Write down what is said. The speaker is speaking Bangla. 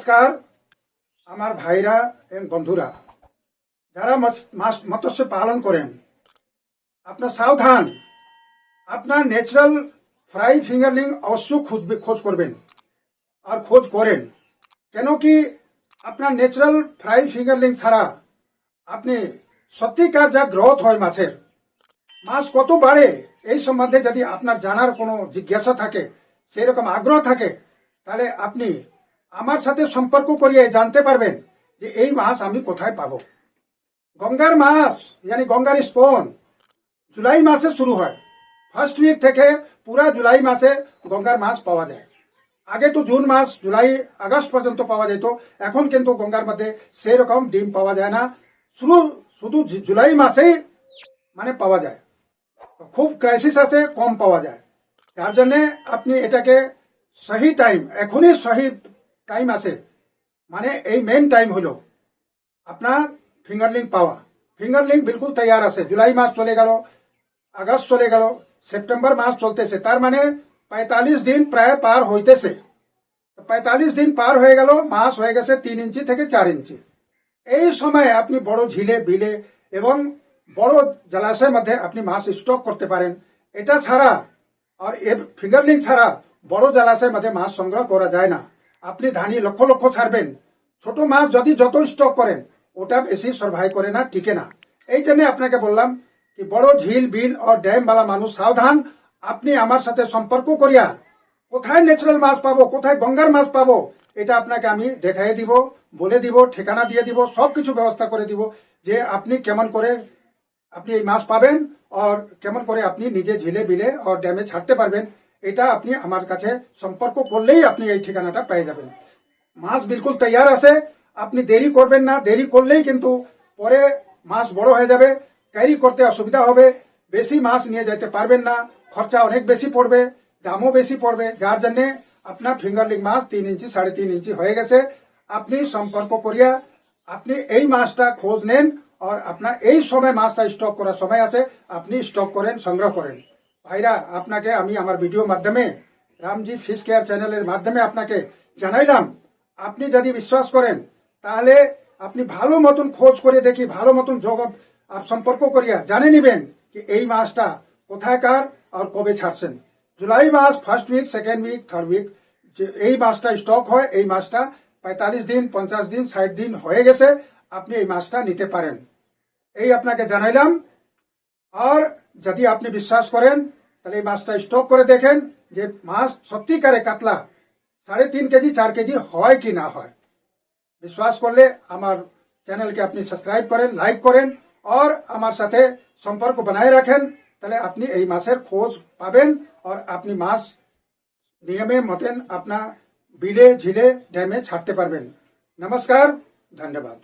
নমস্কার আমার ভাইরা এবং বন্ধুরা যারা মৎস্য পালন করেন, আপনার সাবধান, আপনার ন্যাচারাল ফ্রাই ফিঙ্গারলিং অবশ্যই খোঁজ করবেন আর খোঁজ করেন। কেন কি আপনার ন্যাচারাল ফ্রাই ফিঙ্গারলিং ছাড়া আপনি সত্যিকার যা গ্রোথ হয় মাছের, মাছ কত বাড়ে এই সম্বন্ধে যদি আপনার জানার কোনো জিজ্ঞাসা থাকে, সেই রকম আগ্রহ থাকে, তাহলে আপনি আমার সাথে সম্পর্ক করিয়ে জানতে পারবেন যে এই মাছ আমি কোথায় পাবো। গঙ্গার মাছ यानी গঙ্গার স্পন জুলাই মাসে শুরু হয়। ফার্স্ট উইক থেকে পুরা জুলাই মাসে গঙ্গার মাছ পাওয়া যায়। আগে তো জুন মাস, জুলাই, আগস্ট পর্যন্ত পাওয়া যেত। এখন কিন্তু গঙ্গার মধ্যে সেই রকম ডিম পাওয়া যায় না, শুধু জুলাই মাসেই মানে পাওয়া যায়। খুব ক্রাইসিস আছে, কম পাওয়া যায়। যার জন্যে আপনি এটাকে সহি টাইম, এখনই সহি টাইম আছে, মানে এই মেন টাইম হলো আপনার ফিঙ্গারলিং পাওয়া। ফিঙ্গারলিং বিলকুল তৈয়ার আছে। জুলাই মাস চলে গেল, আগস্ট চলে গেল, সেপ্টেম্বর মাস চলতেছে, তার মানে 45 দিন প্রায় পার হইতেছে। 45 দিন পার হয়ে গেল, মাছ হয়ে গেছে 3 ইঞ্চি থেকে 4 ইঞ্চি। এই সময় আপনি বড় ঝিলে, বিলে এবং বড় জলাশয়ের মধ্যে আপনি মাছ স্টক করতে পারেন। এটা ছাড়া আর ফিঙ্গারলিং ছাড়া বড় জলাশয়ের মধ্যে মাছ সংগ্রহ করা যায় না। আপনি ধানি লক্ষ লক্ষ ছাড়বেন, ছোট মাছ যদি যত স্টক করেন ওটা বেশি সার্ভাইভ করে না, টিকে না। এই জন্য আপনাকে বললাম কি বড় ঝিল, বিল ও ড্যাম वाला মানুষ সাবধান। আপনি আমার সাথে সম্পর্ক করিয়া কোথায় ন্যাচারাল মাছ পাবো, কোথায় গঙ্গার মাছ পাবো, এটা আপনাকে আমি দেখাই দিব, বলে দিব, ঠিকানা দিয়ে দিব, সবকিছু ব্যবস্থা করে দিব যে আপনি কেমন করে আপনি এই মাছ পাবেন আর কেমন করে আপনি নিজে ঝিলে, বিলে ও ড্যামে ছাড়তে পারবেন। এটা আপনি আমার কাছে সম্পর্ক করলেই আপনি এই ঠিকানাটা পেয়ে যাবেন। মাছ বিলকুল তৈয়ার আছে, আপনি দেরি করবেন না। দেরি করলেই কিন্তু পরে মাছ বড় হয়ে যাবে, ক্যারি করতে অসুবিধা হবে, বেশি মাছ নিয়ে যেতে পারবেন না, খরচা অনেক বেশি পড়বে, দামও বেশি পড়বে। যার জন্য আপনার ফিঙ্গারলিং মাছ 3 ইঞ্চি, 3.5 ইঞ্চি হয়ে গেছে। আপনি সম্পর্ক করিয়া আপনি এই মাছটা খোঁজ নেন আর আপনার এই সময় মাছটা স্টক করার সময় আছে, আপনি স্টক করেন, সংগ্রহ করেন। ভাইরা, আপনাকে আমি আমার ভিডিওর মাধ্যমে, রামজি ফিশ কেয়ার চ্যানেলের মাধ্যমে আপনাকে জানাইলাম। আপনি যদি বিশ্বাস করেন তাহলে আপনি ভালো মতন খোঁজ করে দেখি, ভালো মতন যোগ সম্পর্ক করিয়া জানে নিবেন কি এই মাছটা কোথায়কার আর কবে ছাড়ছেন। জুলাই মাস first week, second week, third week এই মাছটা স্টক হয়। এই মাছটা 45 দিন, 50 দিন, 60 দিন হয়ে গেছে, আপনি এই মাছটা নিতে পারেন। এই আপনাকে জানাইলাম। আর যদি আপনি বিশ্বাস করেন তাহলে এই মাছটা স্টক করে দেখেন যে মাছ সত্যিকারে কাতলা 3.5 কেজি, 4 কেজি হয় কি না হয়। বিশ্বাস করলে আমার চ্যানেলকে আপনি সাবস্ক্রাইব করেন, লাইক করেন আর আমার সাথে সম্পর্ক বানায় রাখেন। তাহলে আপনি এই মাছের খোঁজ পাবেন আর আপনি মাছ নিয়মে মতেন আপনার বিলে, ঝিলে, ড্যামে ছাড়তে পারবেন। নমস্কার, ধন্যবাদ।